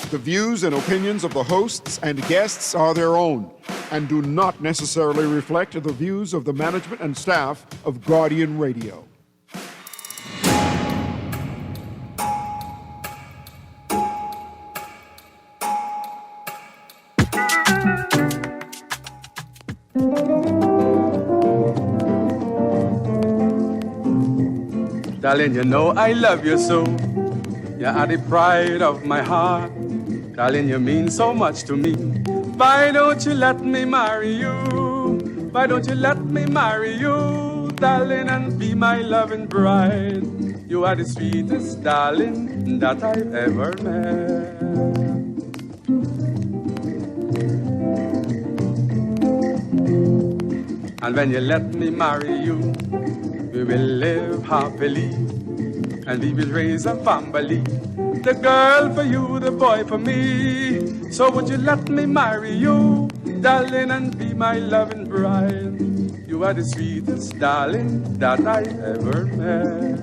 The views and opinions of the hosts and guests are their own and do not necessarily reflect the views of the management and staff of Guardian Radio. Darling, you know I love you so. You are the pride of my heart. Darling, you mean so much to me. Why don't you let me marry you? Why don't you let me marry you, darling, and be my loving bride? You are the sweetest darling that I've ever met. And when you let me marry you, we will live happily, and we will raise a family. The girl for you, the boy for me. So would you let me marry you, darling, and be my loving bride? You are the sweetest darling that I ever met.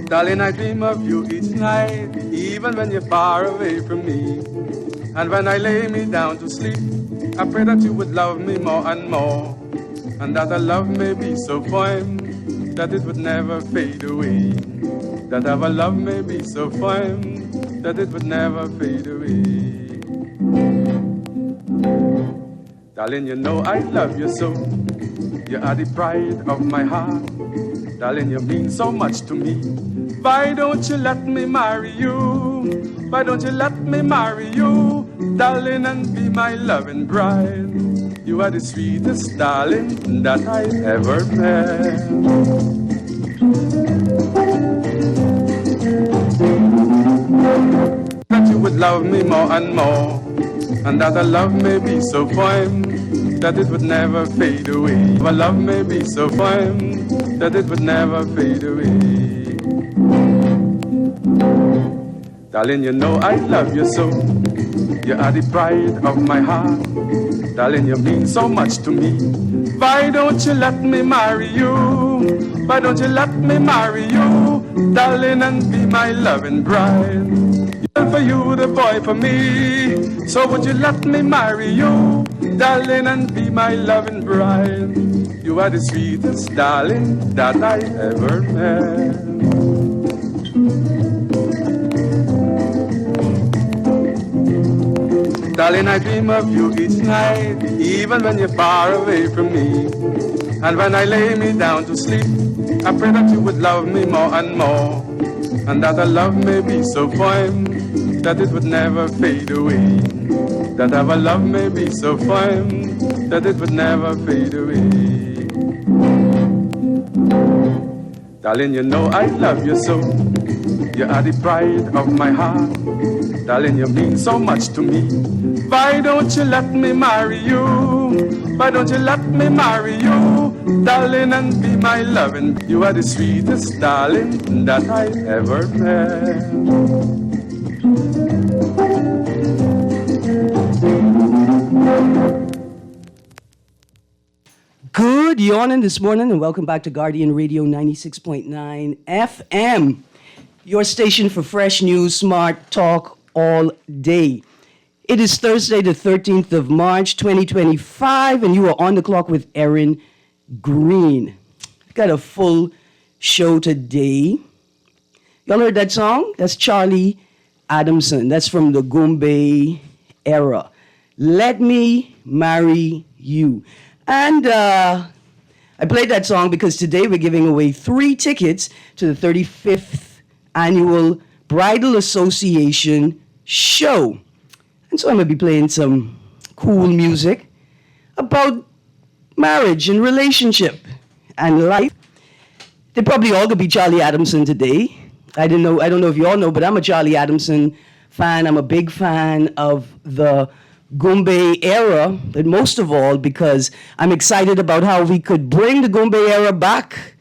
Darling, I dream of you each night, even when you're far away from me. And when I lay me down to sleep, I pray that you would love me more and more, and that our love may be so firm that it would never fade away. That our love may be so firm that it would never fade away. Darling, you know I love you so. You are the pride of my heart. Darling, you mean so much to me. Why don't you let me marry you? Why don't you let me marry you, darling, and be my loving bride? You are the sweetest darling that I ever met. That you would love me more and more, and that our love may be so firm that it would never fade away. Our love may be so firm that it would never fade away. Darling, you know I love you so. You are the pride of my heart. Darling, you mean so much to me. Why don't you let me marry you? Why don't you let me marry you, darling, and be my loving bride? Girl for you, the boy for me. So would you let me marry you, darling, and be my loving bride? You are the sweetest darling that I ever met. Darling, I dream of you each night, even when you're far away from me. And when I lay me down to sleep, I pray that you would love me more and more, and that our love may be so firm that it would never fade away. That our love may be so firm that it would never fade away. Darling, you know I love you so. You are the pride of my heart. Darling, you mean so much to me. Why don't you let me marry you? Why don't you let me marry you, darling, and be my loving? You are the sweetest darling that I ever met. Good yawning this morning, and welcome back to Guardian Radio 96.9 FM, your station for fresh news, smart talk all day. It is Thursday, the 13th of March, 2025, and you are on the clock with Erin, Greene. We've got a full show today. Y'all heard that song? That's Charlie Adamson. That's from the Gumbe era. Let Me Marry You. And I played that song because today we're giving away 3 tickets to the 35th Annual Bridal Association show. And so I'm going to be playing some cool music about marriage and relationship and life. They probably all could be Charlie Adamson today. I don't know if you all know, but I'm a Charlie Adamson fan. I'm a big fan of the Gumbe era, but most of all because I'm excited about how we could bring the Gumbe era back,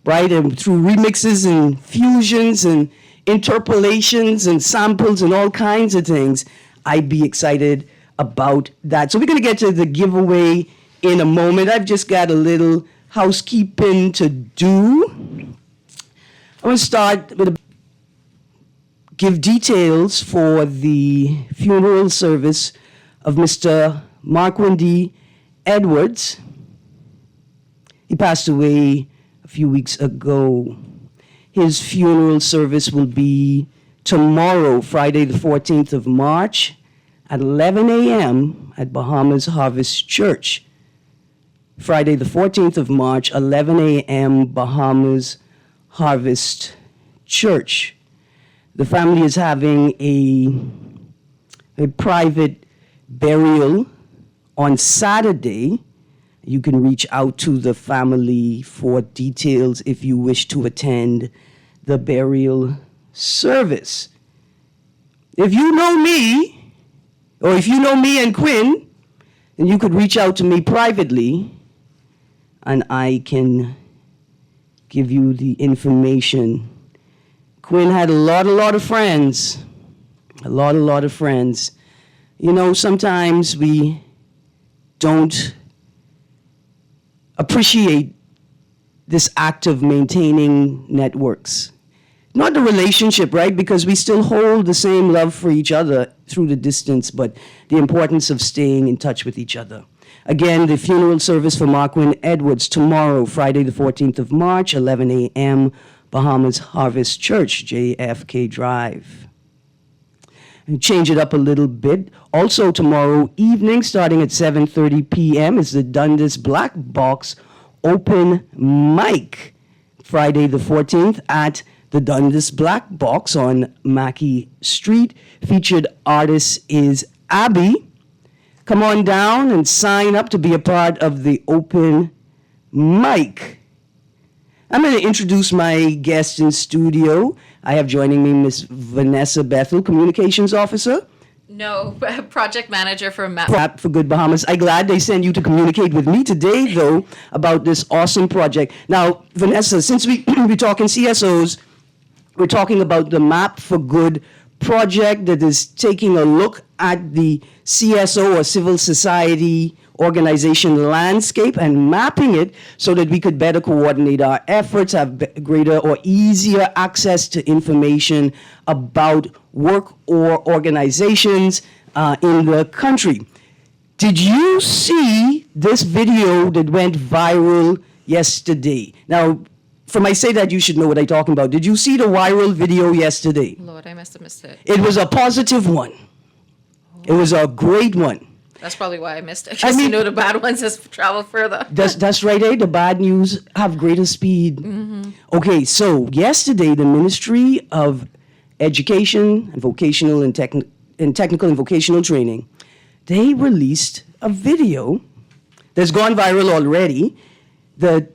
right? And through remixes and fusions and interpolations and samples and all kinds of things. I'd be excited about that. So we're going to get to the giveaway in a moment. I've just got a little housekeeping to do. I'm going to start with give details for the funeral service of Mr. Marquin D. Edwards. He passed away a few weeks ago. His funeral service will be tomorrow, Friday the 14th of March, at 11 a.m. at Bahamas Harvest Church. Friday the 14th of March, 11 a.m., Bahamas Harvest Church. The family is having a private burial on Saturday. You can reach out to the family for details if you wish to attend the burial service. If you know me, or if you know me and Quinn, then you could reach out to me privately and I can give you the information. Quinn had a lot of friends. A lot of friends. You know, sometimes we don't appreciate this act of maintaining networks. Not the relationship, right? Because we still hold the same love for each other through the distance, but the importance of staying in touch with each other. Again, the funeral service for Marquin Edwards tomorrow, Friday the 14th of March, 11 a.m., Bahamas Harvest Church, JFK Drive. And change it up a little bit. Also tomorrow evening, starting at 7:30 p.m., is the Dundas Black Box Open Mic. Friday the 14th at the Dundas Black Box on Mackey Street. Featured artist is Abby. Come on down and sign up to be a part of the open mic. I'm going to introduce my guest in studio. I have joining me Miss Vanessa Bethel, Communications Officer. No, project manager for Map for Good Bahamas. I'm glad they sent you to communicate with me today, though, about this awesome project. Now, Vanessa, since we're talking CSOs, we're talking about the Map for Good project that is taking a look at the CSO or civil society organization landscape and mapping it so that we could better coordinate our efforts, have greater or easier access to information about work or organizations in the country. Did you see this video that went viral yesterday? Now, from I say that, you should know what I'm talking about. Did you see the viral video yesterday? Lord, I must have missed it. It was a positive one. It was a great one. That's probably why I missed it. Because you know the bad ones has traveled further. That's right, eh? The bad news have greater speed. Mm-hmm. Okay, so yesterday the Ministry of Education and Vocational and Technical and Vocational Training, they released a video that's gone viral already. The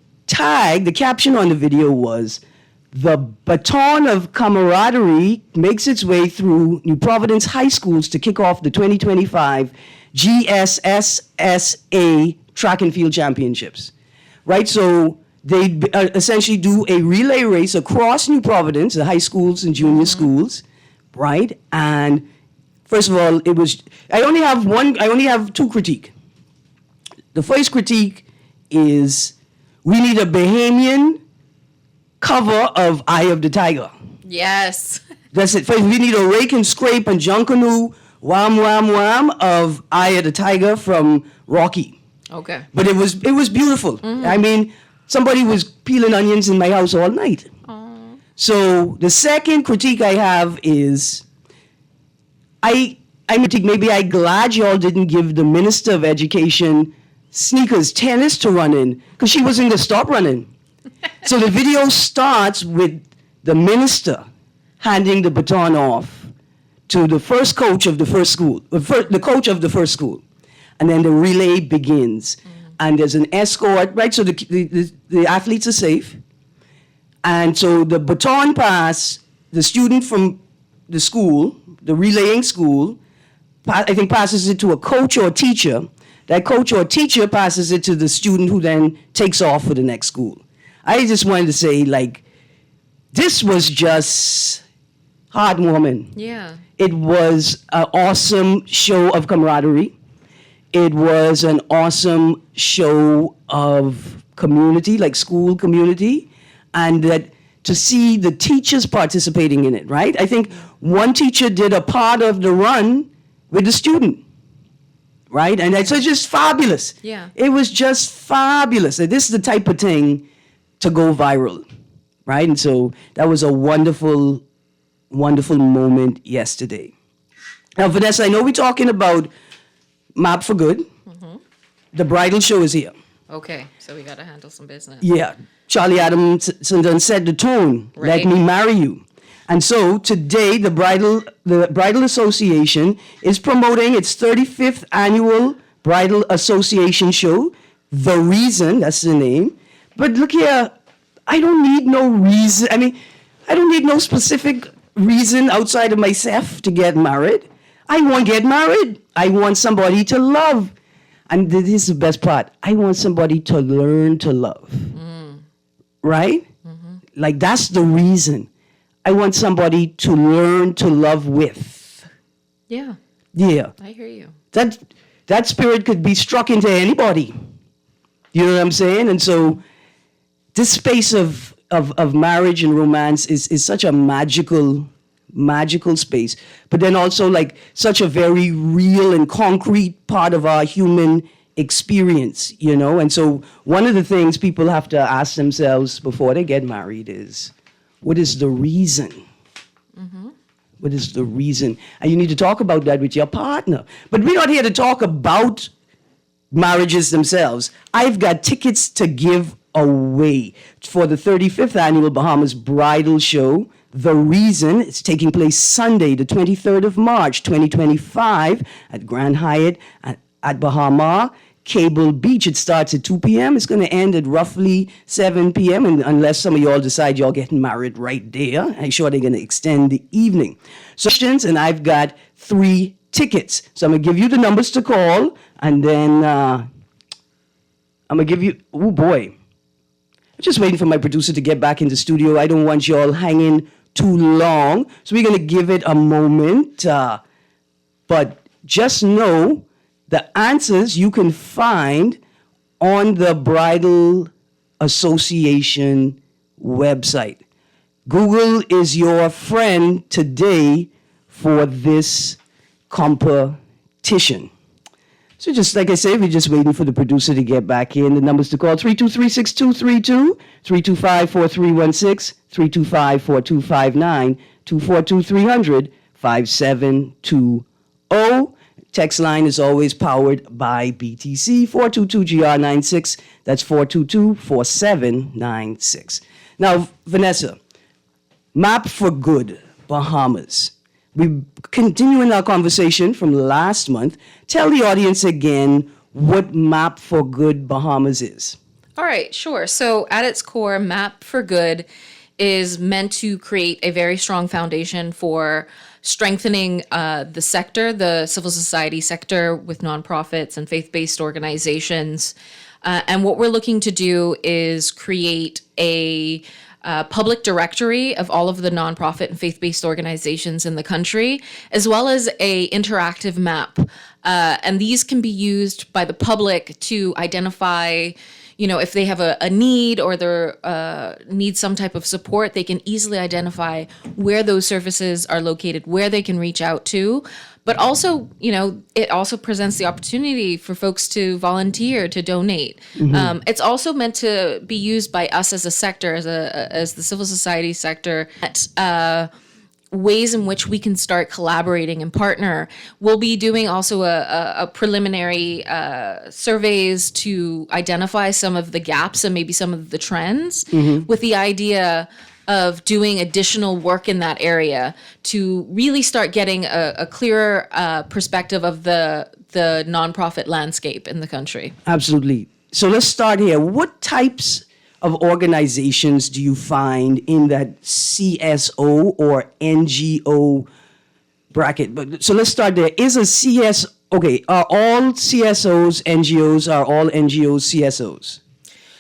caption on the video was, "The baton of camaraderie makes its way through New Providence high schools to kick off the 2025 GSSSA Track and Field Championships." Right? So they essentially do a relay race across New Providence, the high schools and junior schools, right? And first of all, I only have two critiques. The first critique is we need a Bahamian cover of Eye of the Tiger. Yes. That's it. First, we need a rake and scrape and junkanoo, wham, wham, wham of Eye of the Tiger from Rocky. Okay. But it was beautiful. Mm-hmm. I mean, somebody was peeling onions in my house all night. Aww. So the second critique I have is, maybe I'm glad y'all didn't give the Minister of Education sneakers tennis to run in, because she wasn't going to stop running. So the video starts with the minister handing the baton off to the first coach of the first school, the coach of the first school. And then the relay begins. And there's an escort, right? So the athletes are safe. And so the baton pass, the student from the school, the relaying school, I think passes it to a coach or a teacher. That coach or teacher passes it to the student who then takes off for the next school. I just wanted to say, this was just heartwarming. Yeah. It was an awesome show of camaraderie. It was an awesome show of community, like school community, and that to see the teachers participating in it, right? I think one teacher did a part of the run with the student, right? And it's just fabulous. Yeah. It was just fabulous. And this is the type of thing to go viral, right? And so that was a wonderful, wonderful moment yesterday. Now, Vanessa, I know we're talking about Map for Good. The bridal show is here. Okay, so we got to handle some business. Yeah. Charlie Adamson done set the tone. Right. Let me marry you. And so today, the Bridal Association is promoting its 35th annual Bridal Association show. The Reason, that's the name. But look here, I don't need no reason. I mean, I don't need no specific reason outside of myself to get married. I want to get married. I want somebody to love. And this is the best part. I want somebody to learn to love. Right? Like, that's the reason. I want somebody to learn to love with. Yeah, Yeah. I hear you. That spirit could be struck into anybody. You know what I'm saying? And so this space of marriage and romance is such a magical space, but then also like such a very real and concrete part of our human experience, you know? And so one of the things people have to ask themselves before they get married is, what is the reason? What is the reason? And you need to talk about that with your partner. But we're not here to talk about marriages themselves. I've got tickets to give away for the 35th annual Bahamas Bridal Show. The Reason. It's taking place Sunday, the 23rd of March, 2025 at Grand Hyatt at Bahama Cable Beach. It starts at 2 p.m. It's going to end at roughly 7 p.m. And unless some of y'all decide y'all getting married right there, I'm sure they're going to extend the evening. So, and I've got 3 tickets. So I'm going to give you the numbers to call, and then I'm going to give you, oh boy. I'm just waiting for my producer to get back in the studio. I don't want y'all hanging too long. So we're going to give it a moment. But just know the answers you can find on the Bridal Association website. Google is your friend today for this competition. So just like I said, we're just waiting for the producer to get back in. The numbers to call, 323-6232, 325-4316, 325-4259, 242-300-5720. Text line is always powered by BTC, 422-GR96. That's 422-4796. Now, Vanessa, Map for Good, Bahamas. We're continuing our conversation from last month. Tell the audience again what Map for Good Bahamas is. All right, sure. So at its core, Map for Good is meant to create a very strong foundation for strengthening the sector, the civil society sector with nonprofits and faith-based organizations. And what we're looking to do is create a public directory of all of the nonprofit and faith-based organizations in the country, as well as a interactive map. And these can be used by the public to identify, you know, if they have a need or they need some type of support, they can easily identify where those services are located, where they can reach out to. But also, you know, it also presents the opportunity for folks to volunteer, to donate. It's also meant to be used by us as a sector, as the civil society sector, at ways in which we can start collaborating and partner. We'll be doing also a preliminary surveys to identify some of the gaps and maybe some of the trends, with the idea of doing additional work in that area to really start getting a clearer perspective of the nonprofit landscape in the country. Absolutely. So let's start here. What types of organizations do you find in that CSO or NGO bracket? But so let's start there. Is a CS okay? Are all CSOs NGOs? Are all NGOs CSOs?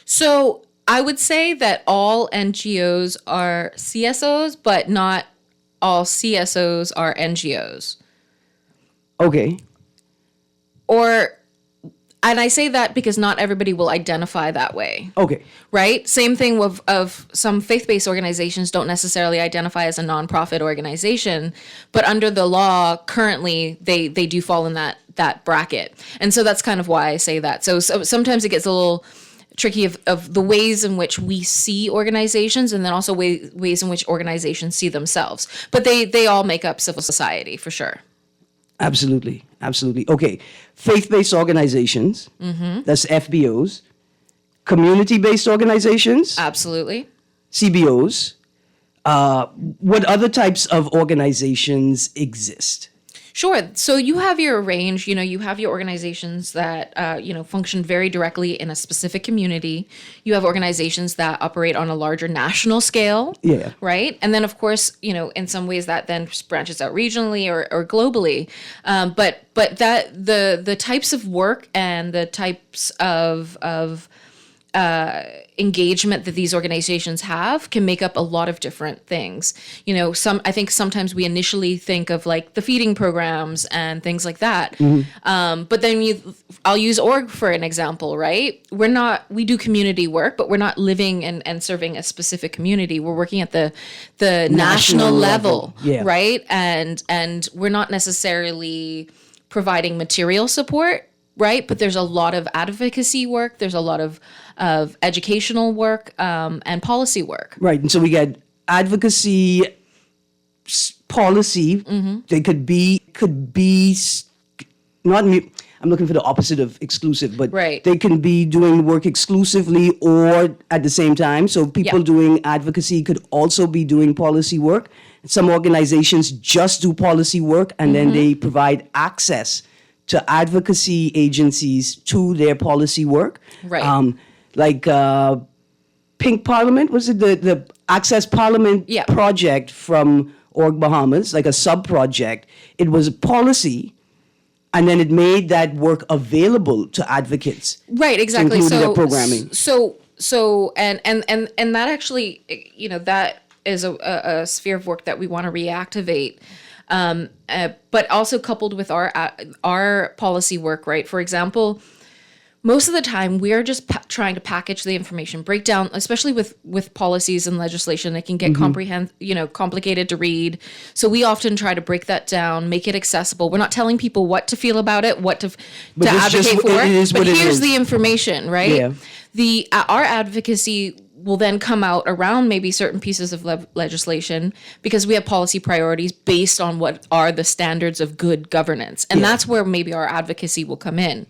So I would say that all NGOs are CSOs, but not all CSOs are NGOs. Okay. Or And I say that because not everybody will identify that way. Okay. Right? Same thing of some faith-based organizations don't necessarily identify as a nonprofit organization, but under the law currently they do fall in that bracket. And so that's kind of why I say that. So sometimes it gets a little tricky of the ways in which we see organizations, and then also ways in which organizations see themselves. But they all make up civil society for sure. Absolutely. Absolutely. Okay. Faith-based organizations, that's FBOs. Community-based organizations, Absolutely. CBOs. What other types of organizations exist? Sure. So you have your range, you have your organizations that, function very directly in a specific community. You have organizations that operate on a larger national scale. Yeah. Right. And then, of course, in some ways that then branches out regionally or globally. But that the types of work and the types of engagement that these organizations have can make up a lot of different things. I think sometimes we initially think of like the feeding programs and things like that. But then I'll use org for an example, right? We do community work, but we're not living and serving a specific community. We're working at the national level, Yeah. right? And we're not necessarily providing material support, right? But there's a lot of advocacy work. There's a lot of educational work and policy work. Right. And so we get advocacy, policy. They could be not. I'm looking for the opposite of exclusive, but Right. they can be doing work exclusively or at the same time. So people Yeah. doing advocacy could also be doing policy work. Some organizations just do policy work, and then they provide access to advocacy agencies to their policy work. Right. Like Pink Parliament, was it the Access Parliament Yeah. project from Org Bahamas, like a sub-project? It was a policy, and then it made that work available to advocates. Right, exactly. include So their programming. And that actually, that is a sphere of work that we want to reactivate. But also coupled with our policy work, right? For example, most of the time we are just trying to package the information, break down, especially with policies and legislation. It can get complicated to read. So we often try to break that down, make it accessible. We're not telling people what to feel about it, what to But it's advocate just- for. it is But what it here's is. the information, right? Yeah. Our advocacy will then come out around maybe certain pieces of legislation because we have policy priorities based on what are the standards of good governance. And that's where maybe our advocacy will come in.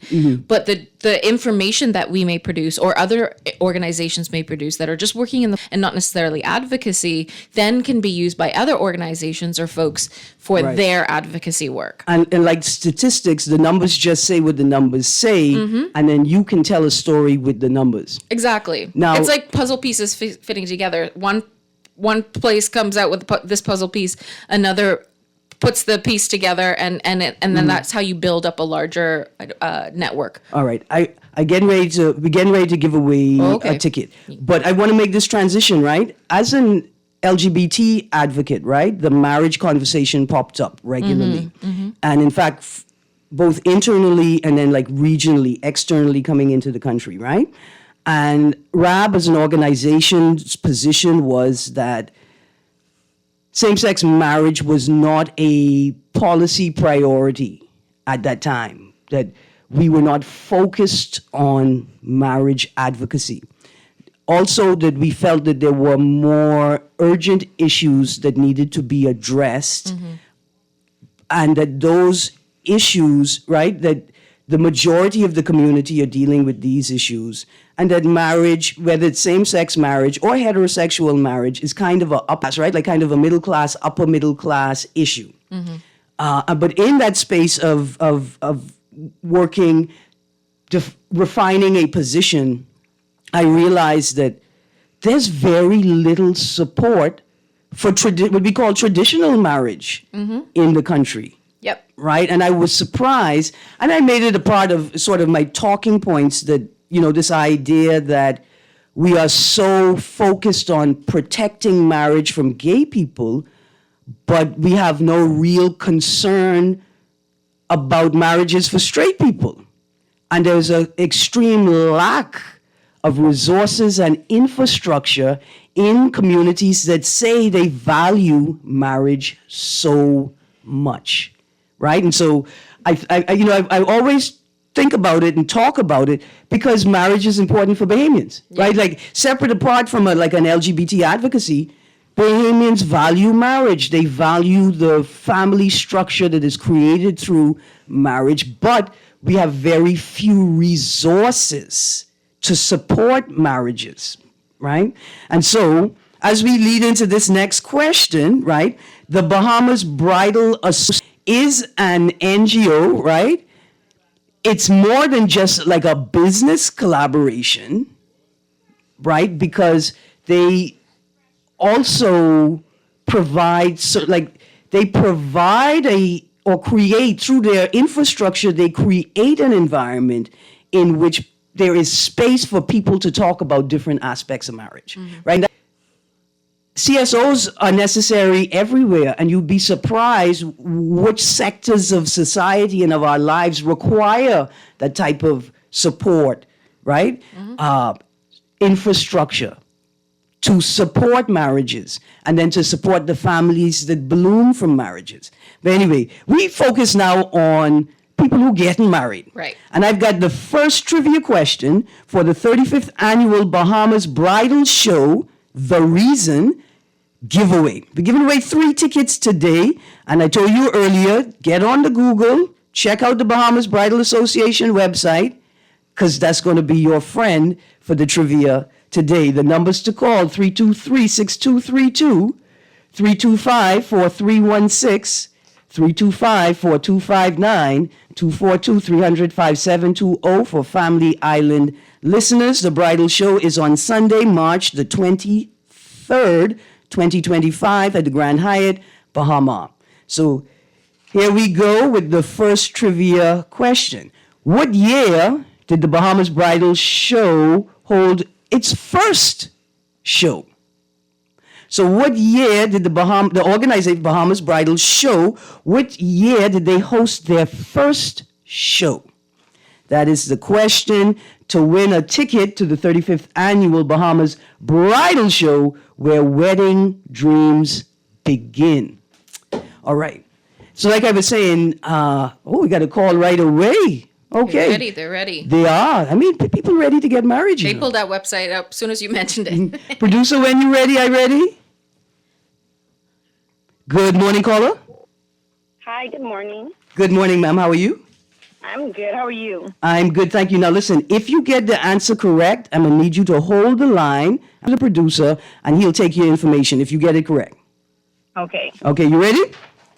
But the information that we may produce or other organizations may produce that are just working and not necessarily advocacy then can be used by other organizations or folks for Right. their advocacy work. And like statistics, the numbers just say what the numbers say, and then you can tell a story with the numbers. Exactly. Now- It's like puzzle pieces fitting together. One place comes out with this puzzle piece, another puts the piece together, and then that's how you build up a larger network. All right, we're getting ready to give away Okay. a ticket, but I want to make this transition, right? As an LGBT advocate, right, the marriage conversation popped up regularly, and in fact, both internally and then like regionally, externally coming into the country, right? And RAB as an organization's position was that same-sex marriage was not a policy priority at that time, that we were not focused on marriage advocacy. Also, that we felt that there were more urgent issues that needed to be addressed, and that those issues, right, that the majority of the community are dealing with these issues, and that marriage, whether it's same-sex marriage or heterosexual marriage, is kind of like kind of a middle class, upper middle class issue. But in that space of working, refining a position, I realized that there's very little support for what we call traditional marriage in the country. Yep. Right? And I was surprised, and I made it a part of sort of my talking points that, this idea that we are so focused on protecting marriage from gay people, but we have no real concern about marriages for straight people. And there's an extreme lack of resources and infrastructure in communities that say they value marriage so much, right? And so I always think about it and talk about it because marriage is important for Bahamians, right? Like separate apart from an LGBT advocacy, Bahamians value marriage. They value the family structure that is created through marriage, but we have very few resources to support marriages, right? And so, as we lead into this next question, right, the Bahamas Bridal Association is an NGO, right? It's more than just like a business collaboration, right? Because they also provide, they provide or create through their infrastructure, they create an environment in which there is space for people to talk about different aspects of marriage, right? CSOs are necessary everywhere, and you'd be surprised which sectors of society and of our lives require that type of support, right? Infrastructure to support marriages and then to support the families that bloom from marriages. But anyway, we focus now on people who getting married. Right. And I've got the first trivia question for the 35th annual Bahamas Bridal Show, The Reason giveaway. We're giving away 3 tickets today. And I told you earlier, get on the Google, check out the Bahamas Bridal Association website, because that's going to be your friend for the trivia today. The numbers to call, 323-6232, 325-4316, 325-4259, 242-300-5720 for Family Island listeners. The bridal show is on Sunday, March the 23rd, 2025 at the Grand Hyatt, Bahama. So here we go with the first trivia question. What year did the Bahamas Bridal Show hold its first show? So what year did the organization Bahamas Bridal Show, what year did they host their first show? That is the question to win a ticket to the 35th annual Bahamas Bridal Show, where wedding dreams begin. All right. So like I was saying, we got a call right away. Okay. They're ready. They are. I mean, people ready to get married. They pulled that website up as soon as you mentioned it. Producer, when you ready, I ready? Good morning, caller. Hi, good morning. Good morning, ma'am. How are you? I'm good. How are you? I'm good, thank you. Now listen, if you get the answer correct, I'm going to need you to hold the line to the producer, and he'll take your information if you get it correct. Okay. Okay, you ready?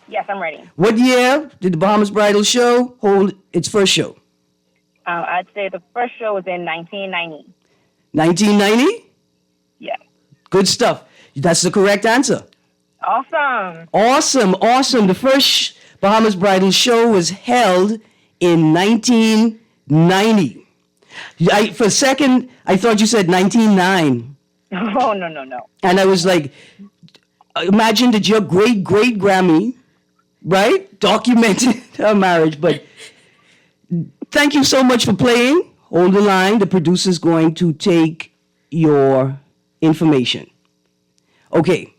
Yes, I'm ready. What year did the Bahamas Bridal Show hold its first show? I'd say the first show was in 1990. 1990? Yeah. Good stuff. That's the correct answer. Awesome. Awesome. The first Bahamas Bridal Show was held in 1990. For a second, I thought you said 1909. Oh, no. And I was like, imagine that your great-great-Grammy, right, documented her marriage. But thank you so much for playing. Hold the line. The producer's going to take your information. Okay.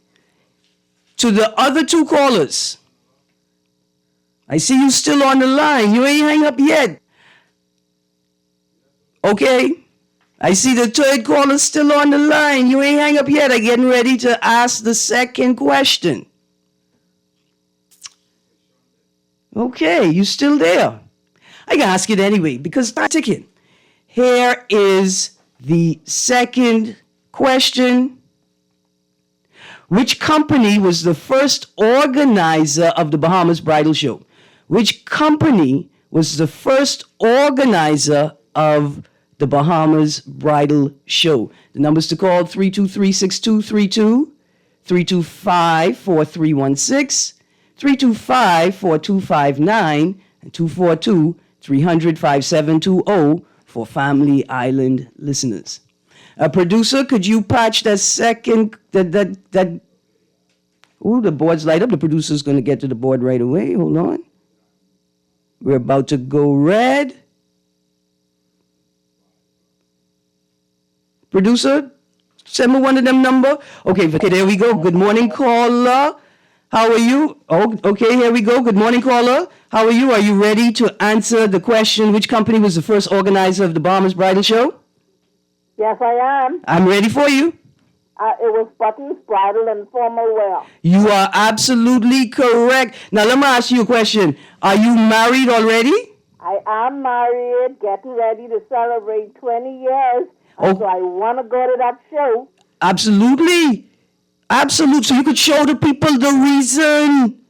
To the other 2 callers, I see you still on the line. You ain't hang up yet. Okay. I see the 3rd caller still on the line. You ain't hang up yet. I'm getting ready to ask the second question. Okay, you still there. I can ask it anyway because it's a ticket. Here is the second question. Which company was the first organizer of the Bahamas Bridal Show? Which company was the first organizer of the Bahamas Bridal Show? The numbers to call, 323-6232, 325-4316, 325-4259, and 242-300-5720 for Family Island listeners. Producer, could you patch that second, ooh, the board's light up. The producer's going to get to the board right away. Hold on. We're about to go red. Producer, send me one of them number. Okay, there we go. Good morning, caller. How are you? Oh, okay, here we go. Good morning, caller. How are you? Are you ready to answer the question, which company was the first organizer of the Bahamas Bridal Show? Yes, I am. I'm ready for you. It was Buttons, Bridal, and Formal Wear. You are absolutely correct. Now, let me ask you a question. Are you married already? I am married, getting ready to celebrate 20 years. Oh. So I want to go to that show. Absolutely. Absolutely. So you could show the people the reason.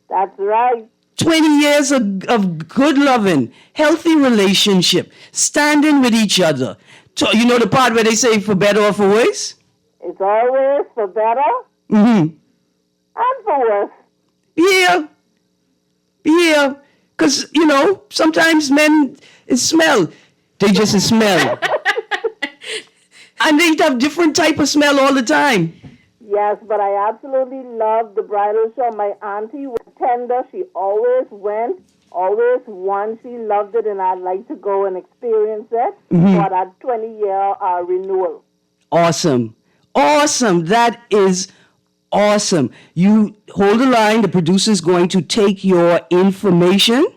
That's right. 20 years of good loving, healthy relationship, standing with each other. So, you know the part where they say for better or for worse? It's always for better Mm-hmm. and for worse. Yeah. Yeah. Because, you know, sometimes men smell. They just smell. And they have different type of smell all the time. Yes, but I absolutely love the bridal show. My auntie was tender. She always went, always won. She loved it, and I'd like to go and experience it for that 20-year renewal. Awesome. Awesome. That is awesome. You hold the line. The producer's going to take your information.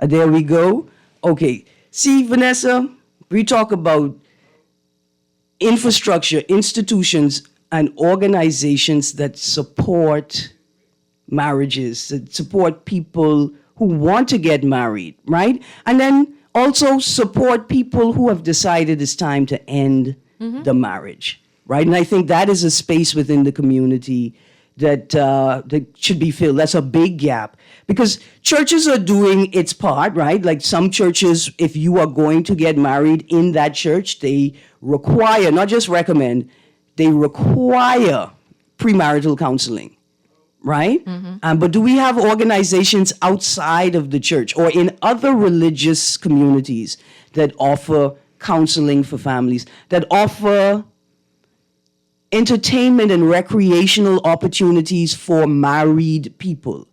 There we go. Okay. See, Vanessa, we talk about infrastructure, institutions, and organizations that support marriages, that support people who want to get married, right? And then also support people who have decided it's time to end the marriage, right? And I think that is a space within the community that should be filled. That's a big gap because churches are doing its part, right? Like some churches, if you are going to get married in that church, they require, not just recommend, they require premarital counseling, right? But do we have organizations outside of the church or in other religious communities that offer counseling for families, that offer entertainment and recreational opportunities for married people,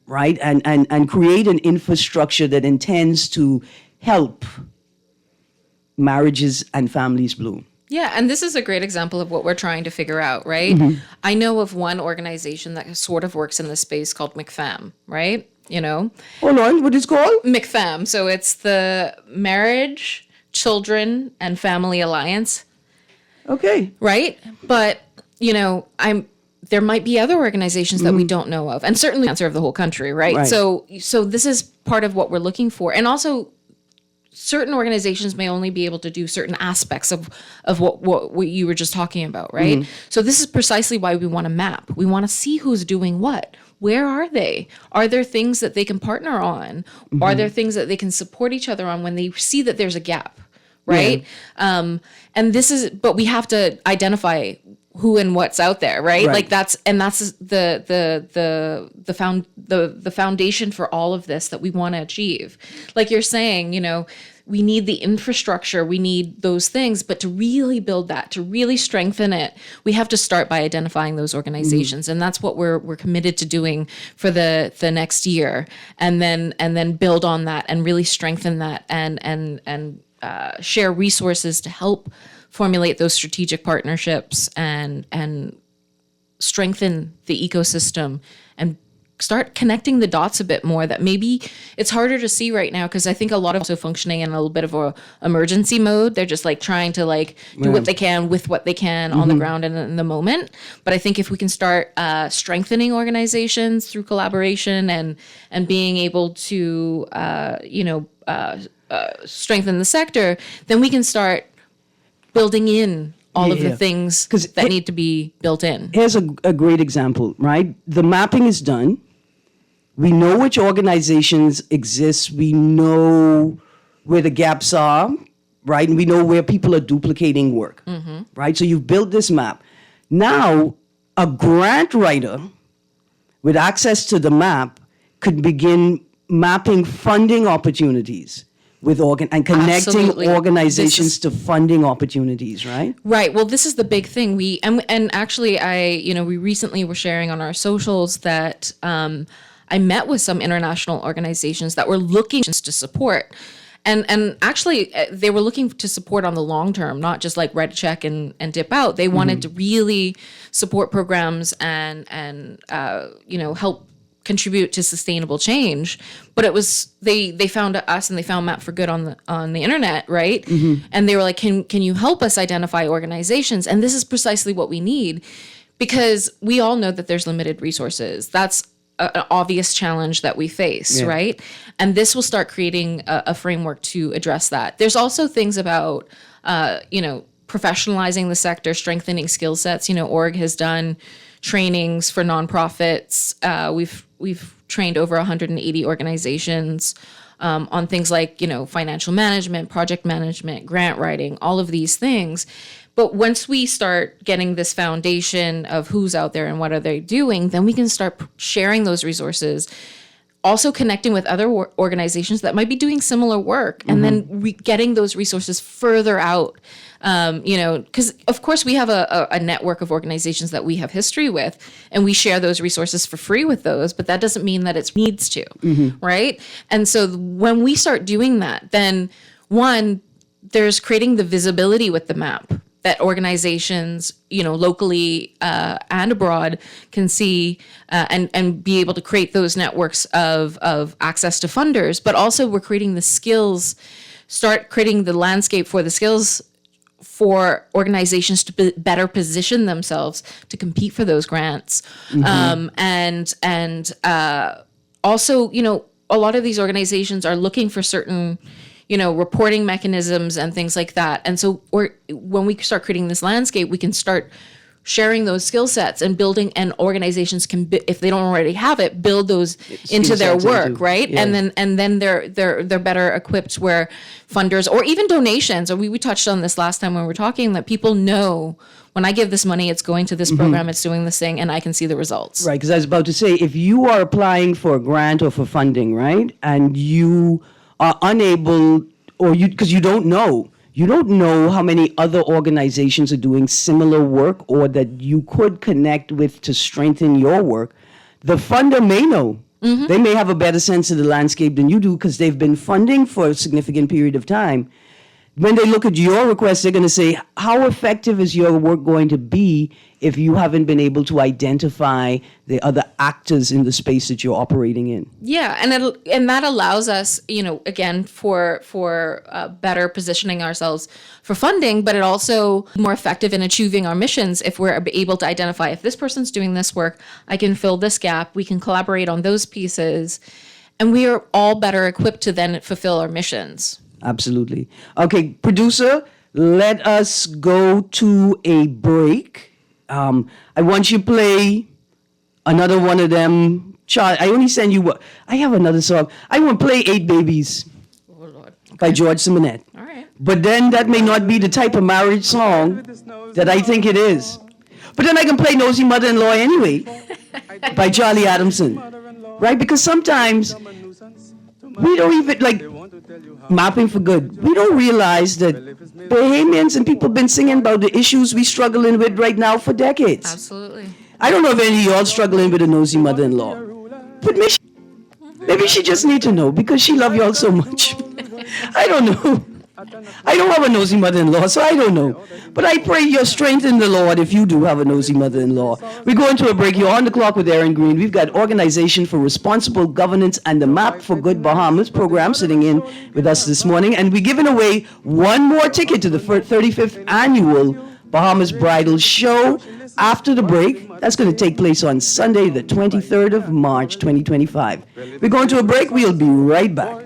right? And create an infrastructure that intends to help marriages and families bloom? Yeah, and this is a great example of what we're trying to figure out, right? I know of one organization that sort of works in this space called McFam, right? You know? Hold on, what is it called? McFam. So it's the Marriage, Children, and Family Alliance, Okay. right? But, you know, there might be other organizations that we don't know of, and certainly the answer of the whole country, right? Right. So this is part of what we're looking for. And also, certain organizations may only be able to do certain aspects of what you were just talking about, right? So this is precisely why we want to map. We want to see who's doing what. Where are they? Are there things that they can partner on? Are there things that they can support each other on when they see that there's a gap, right? And but we have to identify who and what's out there, right? Right. Like that's the foundation for all of this that we want to achieve. Like you're saying, you know, we need the infrastructure, we need those things, but to really build that, to really strengthen it, we have to start by identifying those organizations, and that's what we're committed to doing for the next year, and then build on that and really strengthen that and share resources to help formulate those strategic partnerships and strengthen the ecosystem and start connecting the dots a bit more that maybe it's harder to see right now because I think a lot of also functioning in a little bit of a emergency mode. They're just like trying to like do what they can with what they can on the ground and in the moment. But I think if we can start strengthening organizations through collaboration and being able to strengthen the sector, then we can start building in all of the things that need to be built in. Here's a great example, right? The mapping is done. We know which organizations exist. We know where the gaps are, right? And we know where people are duplicating work, right? So you've built this map. Now, a grant writer with access to the map could begin mapping funding opportunities with and connecting Absolutely. organizations to funding opportunities, right? Right. Well, this is the big thing. We actually we recently were sharing on our socials that I met with some international organizations that were looking to support. And actually, they were looking to support on the long term, not just like write a check and dip out. They wanted to really support programs and help contribute to sustainable change. But it was they found us and they found Map for Good on the internet, right? And they were like, can you help us identify organizations? And this is precisely what we need, because we all know that there's limited resources. That's an obvious challenge that we face, right? And this will start creating a framework to address that. There's also things about, professionalizing the sector, strengthening skill sets. Org has done trainings for nonprofits. We've trained over 180 organizations on things like, financial management, project management, grant writing, all of these things. But once we start getting this foundation of who's out there and what are they doing, then we can start sharing those resources, also connecting with other organizations that might be doing similar work, and then getting those resources further out. Because of course we have a network of organizations that we have history with, and we share those resources for free with those, but that doesn't mean that it needs to, right? And so when we start doing that, then one, there's creating the visibility with the map that organizations, locally and abroad can see and be able to create those networks of access to funders. But also we're creating the skills, start creating the landscape for the skills for organizations to better position themselves to compete for those grants. Also, a lot of these organizations are looking for certain reporting mechanisms and things like that. And so when we start creating this landscape, we can start sharing those skill sets and building, and organizations can, if they don't already have it, build those into their work, right? Yeah. And then they're better equipped where funders or even donations, or we touched on this last time when we were talking, that people know when I give this money, it's going to this program, it's doing this thing, and I can see the results. Right, because I was about to say, if you are applying for a grant or for funding, right, and you are unable, or because you don't know how many other organizations are doing similar work or that you could connect with to strengthen your work, the funder may know. They may have a better sense of the landscape than you do because they've been funding for a significant period of time. When they look at your request, they're going to say, how effective is your work going to be if you haven't been able to identify the other actors in the space that you're operating in? Yeah, and that allows us, again, for better positioning ourselves for funding, but it also more effective in achieving our missions if we're able to identify, if this person's doing this work, I can fill this gap, we can collaborate on those pieces, and we are all better equipped to then fulfill our missions. Absolutely. Okay, producer, let us go to a break. I want you to play another one of them. I only send you what? I have another song. I want to play 8 Babies by George Simonet. All right. But then that may not be the type of marriage song that I think it is. But then I can play Nosy Mother-in-Law anyway by Charlie Adamson. Right? Because sometimes we don't even, like, Mapping for Good, we don't realize that Bahamians and people have been singing about the issues we're struggling with right now for decades. Absolutely. I don't know if any of y'all struggling with a nosy mother-in-law, but maybe she just need to know because she love y'all so much. I don't know. I don't have a nosy mother-in-law, so I don't know. But I pray your strength in the Lord if you do have a nosy mother-in-law. We're going to a break. You're on the clock with Erin Greene. We've got Organization for Responsible Governance and the Map for Good Bahamas program sitting in with us this morning. And we're giving away one more ticket to the 35th annual Bahamas Bridal Show after the break. That's going to take place on Sunday, the 23rd of March, 2025. We're going to a break. We'll be right back.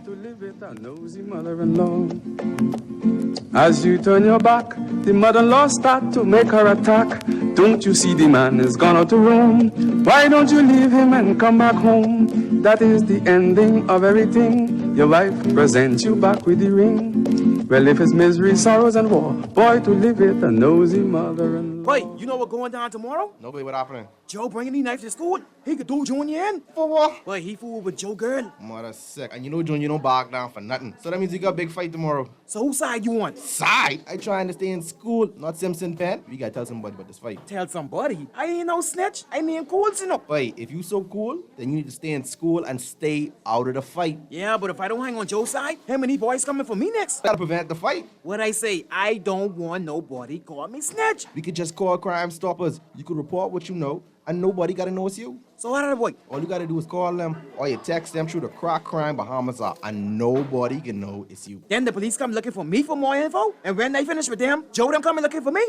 As you turn your back, the mother-in-law start to make her attack. Don't you see the man is gone out to roam? Why don't you leave him and come back home? That is the ending of everything. Your wife presents you back with the ring. Well, if it's misery, sorrows, and war, boy, to live with a nosy mother-in-law. Boy, you know what going down tomorrow? No, boy, what happening? Joe bringing these knives to school. He could do Junior in. For what? Boy, he fooled with Joe girl. Mother sick. And you know, John, you don't back down for nothing. So that means you got a big fight tomorrow. So whose side you on? Side? I trying to stay in school, not Simpson Pen. We gotta tell somebody about this fight. Tell somebody. I ain't no snitch. I mean cool, you know. Boy, if you so cool, then you need to stay in school and stay out of the fight. Yeah, but if I don't hang on Joe's side, him and these boys coming for me next. Gotta prevent the fight. What I say, I don't want nobody call me snitch. We could just call Crime Stoppers. You could report what you know, and nobody gotta know it's you. So how did I boy? All you gotta do is call them, or you text them through the Crack Crime Bahamas app, and nobody can know it's you. Then the police come looking for me for more info, and when they finish with them, Joe them coming looking for me?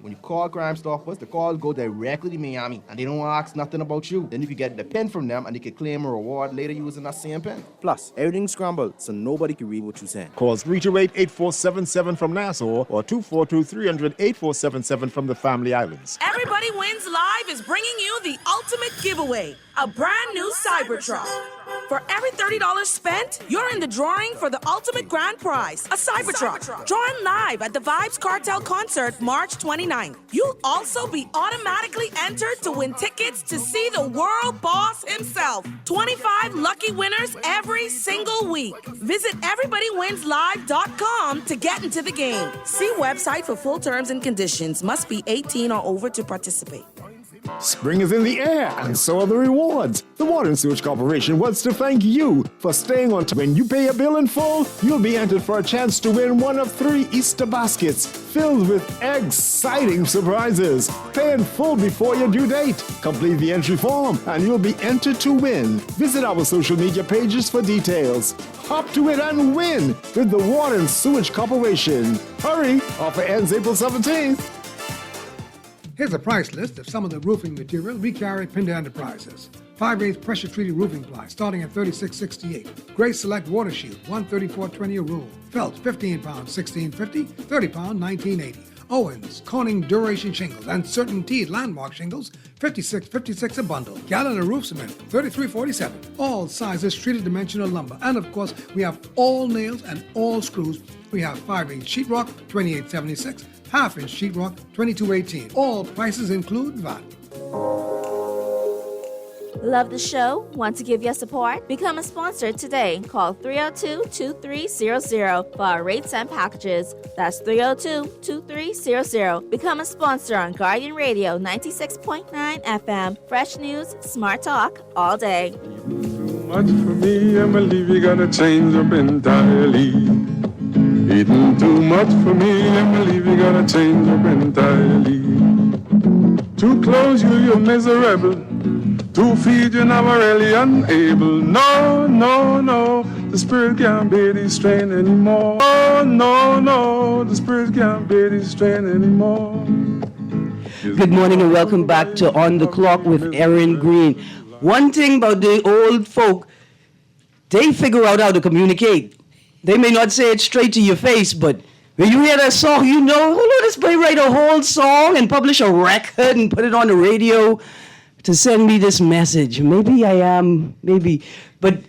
When you call Crime Stoppers, the call go directly to Miami, and they don't ask nothing about you. Then you can get the pen from them, and they can claim a reward later using that same pen. Plus, everything's scrambled, so nobody can read what you're saying. Call 328-8477 from Nassau or 242-300-8477 from the Family Islands. Everybody Wins Live is bringing you the ultimate giveaway, a brand new Cybertruck. For every $30 spent, you're in the drawing for the ultimate grand prize, a Cybertruck. Drawing live at the Vibes Cartel concert March 29th. You'll also be automatically entered to win tickets to see the world boss himself. 25 lucky winners every single week. Visit everybodywinslive.com to get into the game. See website for full terms and conditions. Must be 18 or over to participate. Spring is in the air, and so are the rewards. The Water and Sewage Corporation wants to thank you for staying on time. When you pay a bill in full, you'll be entered for a chance to win one of 3 Easter baskets filled with exciting surprises. Pay in full before your due date. Complete the entry form, and you'll be entered to win. Visit our social media pages for details. Hop to it and win with the Water and Sewage Corporation. Hurry! Offer ends April 17th. Here's a price list of some of the roofing material we carry at Pinda Enterprises. 5/8 pressure-treated roofing ply starting at $36.68. Grace Select Water Shield, $134.20 a roll. Felt, 15 pounds, $16.50. 30 pound, $19.80. Owens, Corning Duration Shingles, and Certain Teed Landmark Shingles, $56.56 a bundle. Gallon of roof cement, $33.47. All sizes treated dimensional lumber. And of course, we have all nails and all screws. We have 5/8 sheetrock, $28.76. Half-inch sheetrock, $22.18. All prices include VAT. Love the show? Want to give your support? Become a sponsor today. Call 302-2300 for our rates and packages. That's 302-2300. Become a sponsor on Guardian Radio 96.9 FM. Fresh news, smart talk, all day. Much for me, Emily, we gotta change up entirely. Eating too much for me, Emily, we gotta change up entirely. Too close, you're miserable. 2 feet, you're never really unable. No, no, no, the spirit can't bear this strain anymore. Oh, no, no, the spirit can't bear this strain anymore. Good morning and welcome back to On the Clock with Erin, Greene. One thing about the old folk, they figure out how to communicate. They may not say it straight to your face, but when you hear that song, you know, oh, this may write a whole song and publish a record and put it on the radio to send me this message. Maybe I am, maybe. But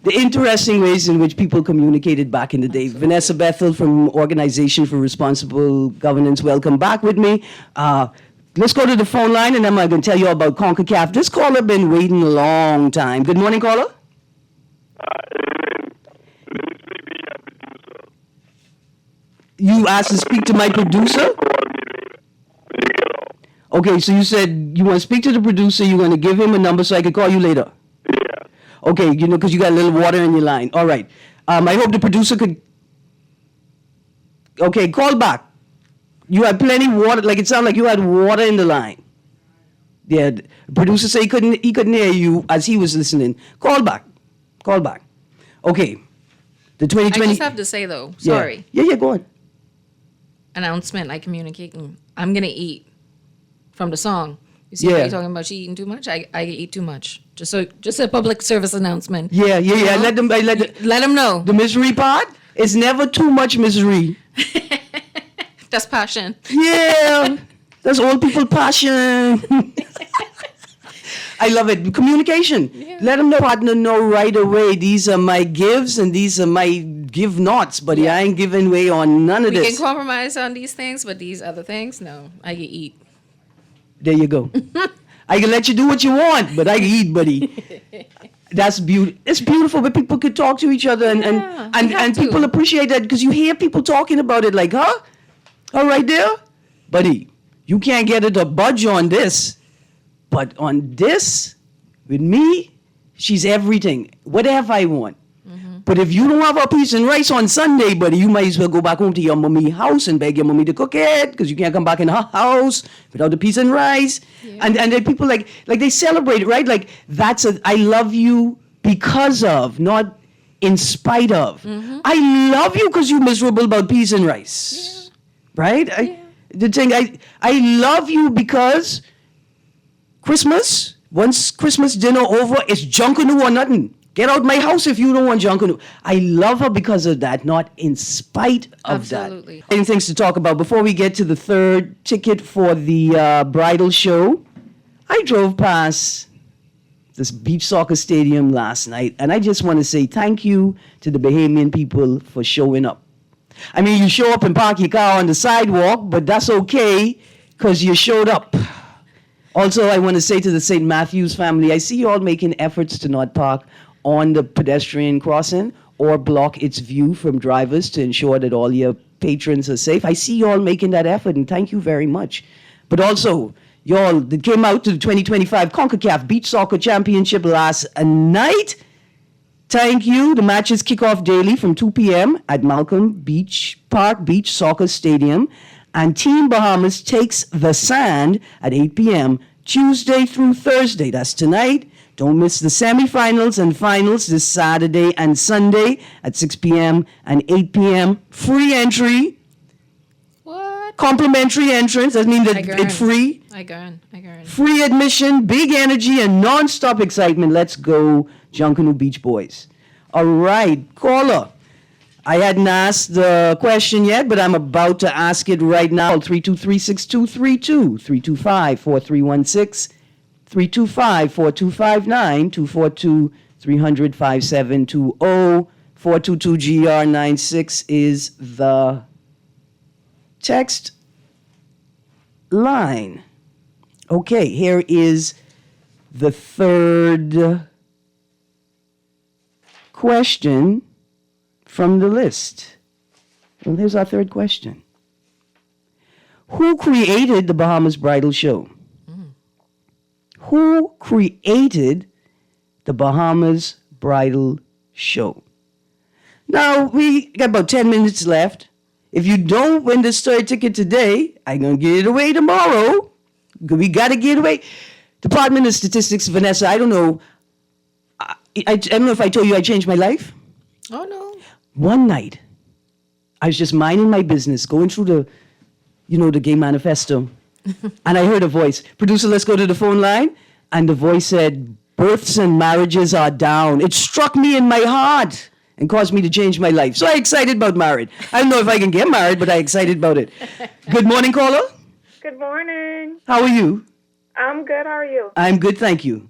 the interesting ways in which people communicated back in the day. Vanessa Bethel from Organization for Responsible Governance, welcome back with me. Let's go to the phone line, and I'm going to tell you about CONCACAF. This caller been waiting a long time. Good morning, caller. You asked to speak to my producer? Okay, so you said you want to speak to the producer, you're going to give him a number so I can call you later? Yeah. Okay, you know, because you got a little water in your line. All right. I hope the producer could... Okay, call back. You had plenty of water, like it sounded like you had water in the line. Yeah, the producer said he couldn't hear you as he was listening. Call back. Call back. Okay. The 2020... I just have to say, though, sorry. Yeah, go on. Announcement, I communicating. I'm going to eat from the song. You see how you're talking about she eating too much? I eat too much. Just a public service announcement. Yeah. You know? Let them know. The misery part is never too much misery. That's passion. Yeah. That's old people passion. I love it. Communication. Yeah. Let them partner know right away. These are my gives and these are my give nots, but I ain't giving way on none of this. We can compromise on these things, but these other things, no. I can eat. There you go. I can let you do what you want, but I can eat, buddy. That's beautiful. It's beautiful, but people could talk to each other, and people appreciate that because you hear people talking about it like, huh? All right there? Buddy, you can't get it to budge on this. But on this, with me, she's everything. Whatever I want. But if you don't have a piece and rice on Sunday, buddy, you might as well go back home to your mommy house and beg your mommy to cook it because you can't come back in her house without the piece and rice. Yeah. And then people like they celebrate it, right? Like that's I love you because of, not in spite of. I love you because you're miserable about peas and rice, right? The thing I love you because Christmas, once Christmas dinner over, it's junkanoo or nothing. Get out my house if you don't want junkanoo. I love her because of that, not in spite of that. Absolutely. Any things to talk about before we get to the third ticket for the bridal show? I drove past this beach soccer stadium last night, and I just want to say thank you to the Bahamian people for showing up. I mean, you show up and park your car on the sidewalk, but that's okay because you showed up. Also, I want to say to the St. Matthews family, I see you all making efforts to not park on the pedestrian crossing or block its view from drivers to ensure that all your patrons are safe. I see you all making that effort, and thank you very much. But also, y'all that came out to the 2025 CONCACAF Beach Soccer Championship last night, thank you. The matches kick off daily from 2 p.m. at Malcolm Beach Park Beach Soccer Stadium, and Team Bahamas takes the sand at 8 p.m. Tuesday through Thursday. That's tonight. Don't miss the semifinals and finals this Saturday and Sunday at 6 p.m. and 8 p.m. Free entry. What? Complimentary entrance. That means that it's free. I go in. Free admission, big energy, and non-stop excitement. Let's go, Junkanoo Beach Boys. All right, caller. I hadn't asked the question yet, but I'm about to ask it right now. 323-6232, 325-4316, 325-4259, 242-300-5720, 422-GR96 is the text line. Okay, here is the third question from the list. Well, here's our third question. Who created the Bahamas Bridal Show? Who created the Bahamas Bridal Show? Now, we got about 10 minutes left. If you don't win this third ticket today, I'm going to give it away tomorrow. We got to give it away. Department of Statistics, Vanessa, I don't know. I don't know if I told you I changed my life. Oh, no. One night, I was just minding my business, going through the gay manifesto, and I heard a voice. Producer, let's go to the phone line. And the voice said, births and marriages are down. It struck me in my heart and caused me to change my life. So I'm excited about married. I don't know if I can get married, but I'm excited about it. Good morning, caller. Good morning. How are you? I'm good. How are you? I'm good, thank you.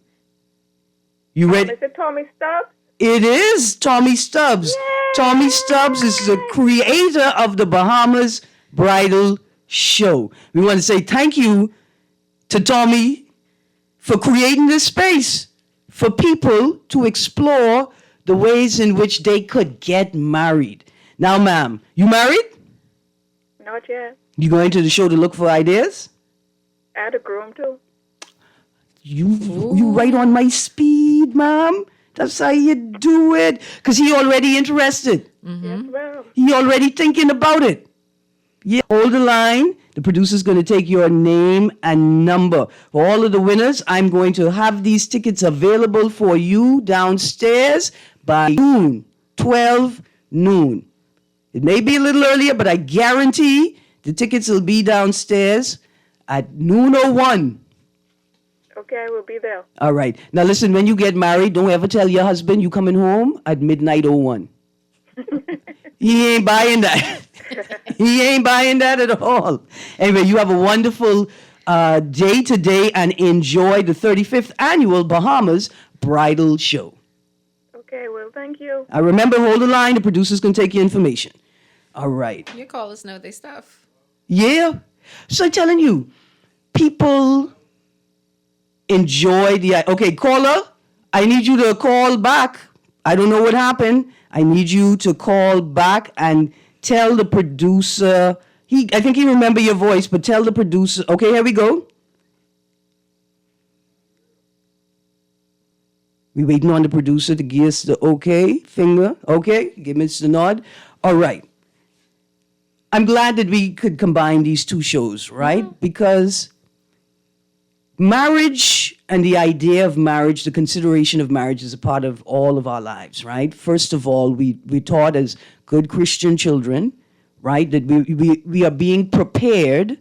You ready? Is it Tommy Stubbs? It is Tommy Stubbs. Yay! Tommy Stubbs is the creator of the Bahamas Bridal Show. We want to say thank you to Tommy for creating this space for people to explore the ways in which they could get married. Now, ma'am, you married? Not yet. You going to the show to look for ideas? I had a groom too. You right on my speed, ma'am. That's how you do it. Because he already interested. Yes, ma'am. He already thinking about it. Yeah, hold the line. The producer's going to take your name and number. For all of the winners, I'm going to have these tickets available for you downstairs by noon, 12 noon. It may be a little earlier, but I guarantee the tickets will be downstairs at noon 01. Okay, I will be there. All right. Now listen, when you get married, don't ever tell your husband you coming home at midnight 01. He ain't buying that. He ain't buying that at all. Anyway, you have a wonderful day today and enjoy the 35th annual Bahamas Bridal Show. Okay, well, thank you. Remember, hold the line. The producer's going to take your information. All right. Your callers know their stuff. Yeah. So I'm telling you, people enjoy okay, caller, I need you to call back. I don't know what happened. I need you to call back and tell the producer. I think he remember your voice, but tell the producer. Okay, here we go. We waiting on the producer to give us the okay finger. Okay, give us the nod. All right. I'm glad that we could combine these two shows, right? Mm-hmm. Because marriage and the idea of marriage, the consideration of marriage is a part of all of our lives, right? First of all, we taught as good Christian children, right, that we are being prepared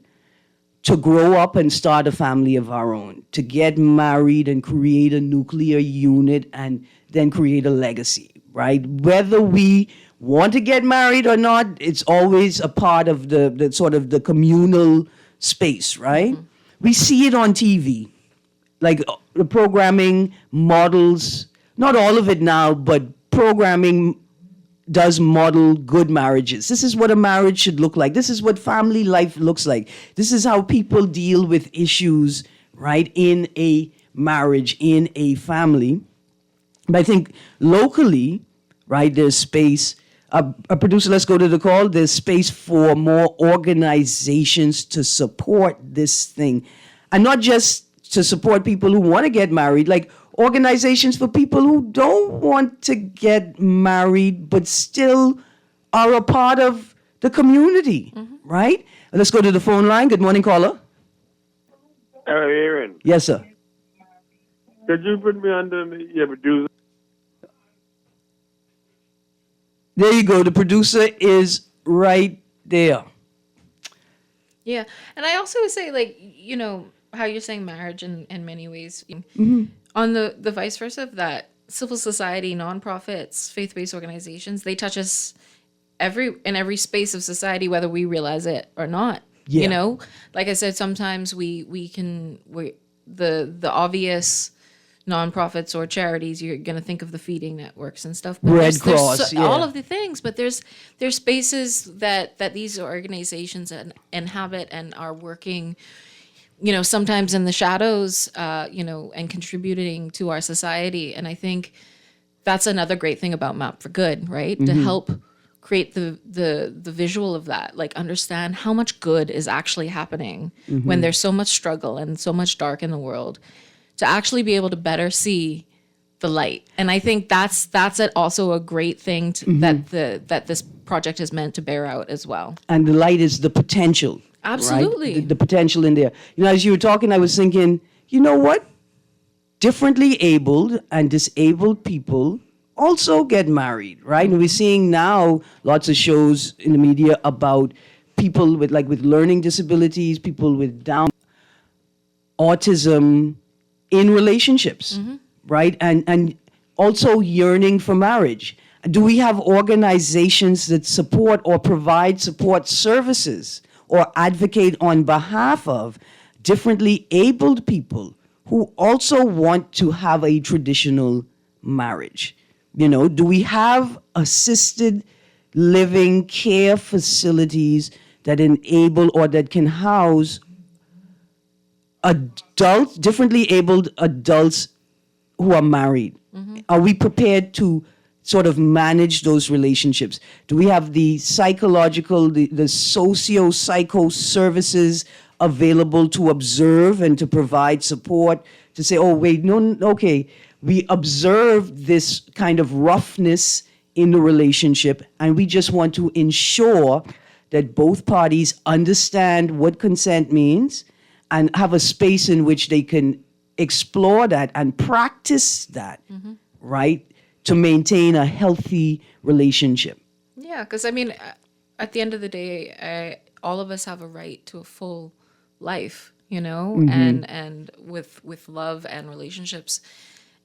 to grow up and start a family of our own, to get married and create a nuclear unit and then create a legacy, right? Whether we want to get married or not, it's always a part of the sort of the communal space, right? Mm-hmm. We see it on TV, like the programming models, not all of it now, but programming does model good marriages. This is what a marriage should look like. This is what family life looks like. This is how people deal with issues, right, in a marriage, in a family. But I think locally, right, there's space. A producer, let's go to the call. There's space for more organizations to support this thing. And not just to support people who want to get married, like organizations for people who don't want to get married but still are a part of the community, right? Let's go to the phone line. Good morning, caller. Erin. Yes, sir. Could you put me under your producer? There you go. The producer is right there. Yeah. And I also would say, like, you know, how you're saying marriage in many ways. Mm-hmm. On the vice versa of that, civil society, nonprofits, faith-based organizations, they touch us in every space of society, whether we realize it or not. Yeah. You know, like I said, sometimes the obvious nonprofits or charities, you're going to think of the feeding networks and stuff. But Red Cross, yeah. All of the things, but there's spaces that these organizations inhabit and are working, you know, sometimes in the shadows, you know, and contributing to our society. And I think that's another great thing about Map for Good, right? Mm-hmm. To help create the visual of that, like understand how much good is actually happening when there's so much struggle and so much dark in the world, to actually be able to better see the light. And I think that's also a great thing that this project is meant to bear out as well. And the light is the potential. Absolutely. Right? The potential in there. You know, as you were talking, I was thinking, you know what? Differently abled and disabled people also get married, right? And we're seeing now lots of shows in the media about people with learning disabilities, people with Down, autism in relationships, right? And also yearning for marriage. Do we have organizations that support or provide support services or advocate on behalf of differently abled people who also want to have a traditional marriage? You know, do we have assisted living care facilities that enable or that can house adults, differently abled adults who are married? Are we prepared to sort of manage those relationships? Do we have the psychological, the socio-psycho services available to observe and to provide support, to say, oh, wait, no, okay, we observe this kind of roughness in the relationship, and we just want to ensure that both parties understand what consent means and have a space in which they can explore that and practice that, right, to maintain a healthy relationship. Yeah, because I mean, at the end of the day, all of us have a right to a full life, you know, and with love and relationships.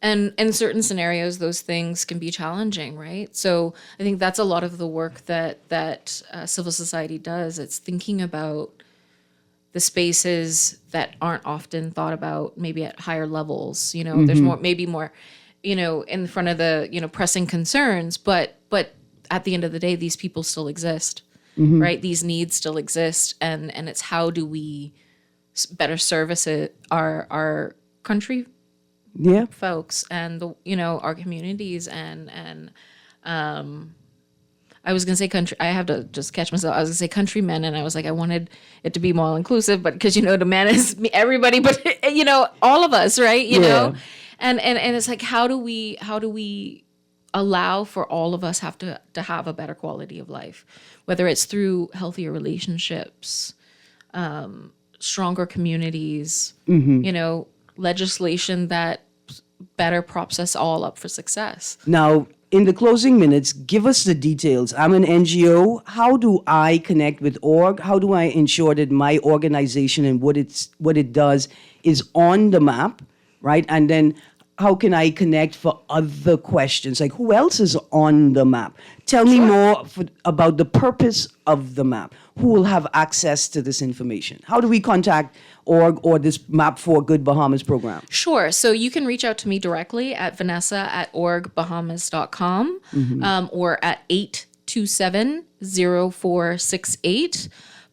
And in certain scenarios, those things can be challenging, right? So I think that's a lot of the work that civil society does. It's thinking about the spaces that aren't often thought about, maybe at higher levels. You know, there's maybe more, you know, in front of the, you know, pressing concerns. But at the end of the day, these people still exist, right? These needs still exist, and it's how do we better service our country Yeah. folks and our communities and I was gonna say country. I have to just catch myself. I was gonna say countrymen, and I was like, I wanted it to be more inclusive, but because the man is everybody, but all of us, right? You know, and it's like, how do we allow for all of us to have a better quality of life, whether it's through healthier relationships, stronger communities, legislation that better props us all up for success. Now, in the closing minutes, give us the details. I'm an NGO. How do I connect with org? How do I ensure that my organization and what it does is on the map, right? And then how can I connect for other questions? Like, who else is on the map? Tell me more about the purpose of the map. Who will have access to this information? How do we contact org or this Map for Good Bahamas program? Sure. So you can reach out to me directly at vanessa@orgbahamas.com or at 827-0468.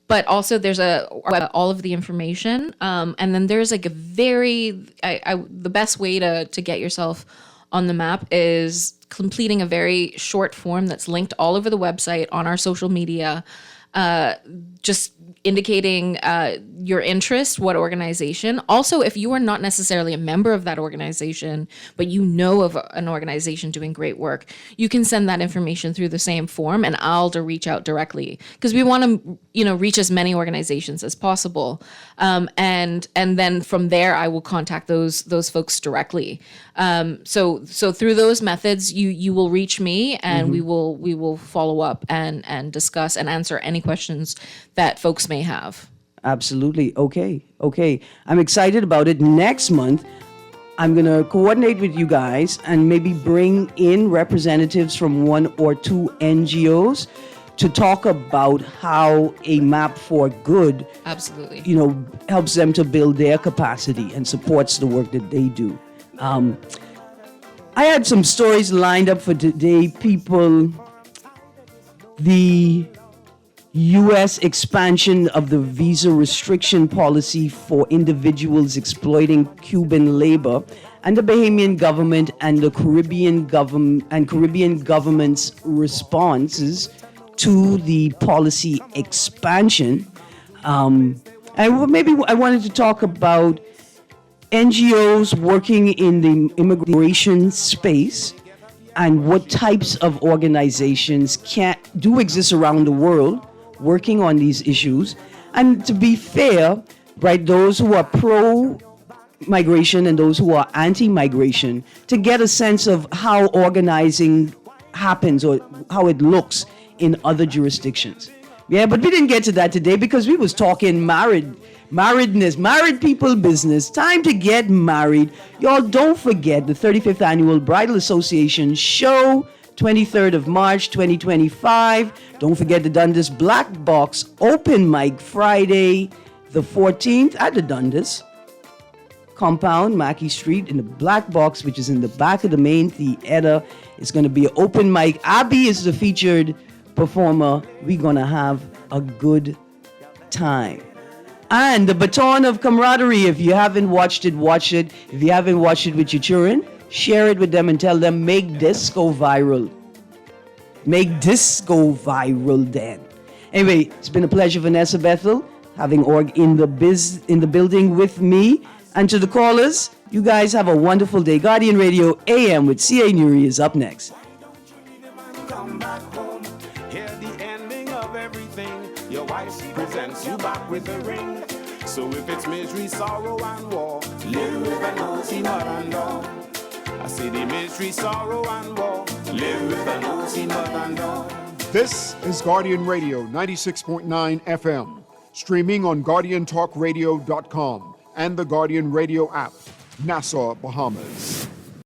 But also there's all of the information. And then there's like a the best way to get yourself on the map is completing a very short form that's linked all over the website, on our social media, just indicating your interest, what organization. Also, if you are not necessarily a member of that organization, but you know of an organization doing great work, you can send that information through the same form, and I'll reach out directly, because we want to, reach as many organizations as possible. And then from there, I will contact those folks directly. So through those methods, you will reach me, and we will follow up and discuss and answer any questions that folks may have. Absolutely. Okay. I'm excited about it. Next month, I'm going to coordinate with you guys and maybe bring in representatives from one or two NGOs to talk about how a Map for Good, absolutely, helps them to build their capacity and supports the work that they do. I had some stories lined up for today, people. The U.S. expansion of the visa restriction policy for individuals exploiting Cuban labor, and the Bahamian government and the Caribbean government's responses to the policy expansion. And maybe I wanted to talk about NGOs working in the immigration space and what types of organizations do exist around the world working on these issues. And to be fair, right, those who are pro-migration and those who are anti-migration, to get a sense of how organizing happens or how it looks in other jurisdictions. Yeah, but we didn't get to that today because we was talking marriedness, married people business, time to get married. Y'all don't forget the 35th Annual Bridal Association show, 23rd of March, 2025. Don't forget the Dundas Black Box open mic Friday, the 14th at the Dundas compound, Mackey Street, in the Black Box, which is in the back of the main theater. It's going to be an open mic. Abby is the featured performer. We're going to have a good time. And the baton of camaraderie. If you haven't watched it, watch it. If you haven't watched it with your children, share it with them and tell them, make this go viral. Make this go viral then. Anyway, it's been a pleasure, Vanessa Bethel, having org in the building with me. And to the callers, you guys have a wonderful day. Guardian Radio AM with C.A. Nuri is up next. Come back home, hear the ending of everything. Your wife presents you back with a ring. So if it's misery, sorrow, and war, live with an OC mother. I say the misery, sorrow, and war, live with an OC mother. This is Guardian Radio 96.9 FM, streaming on GuardianTalkRadio.com and the Guardian Radio app, Nassau, Bahamas.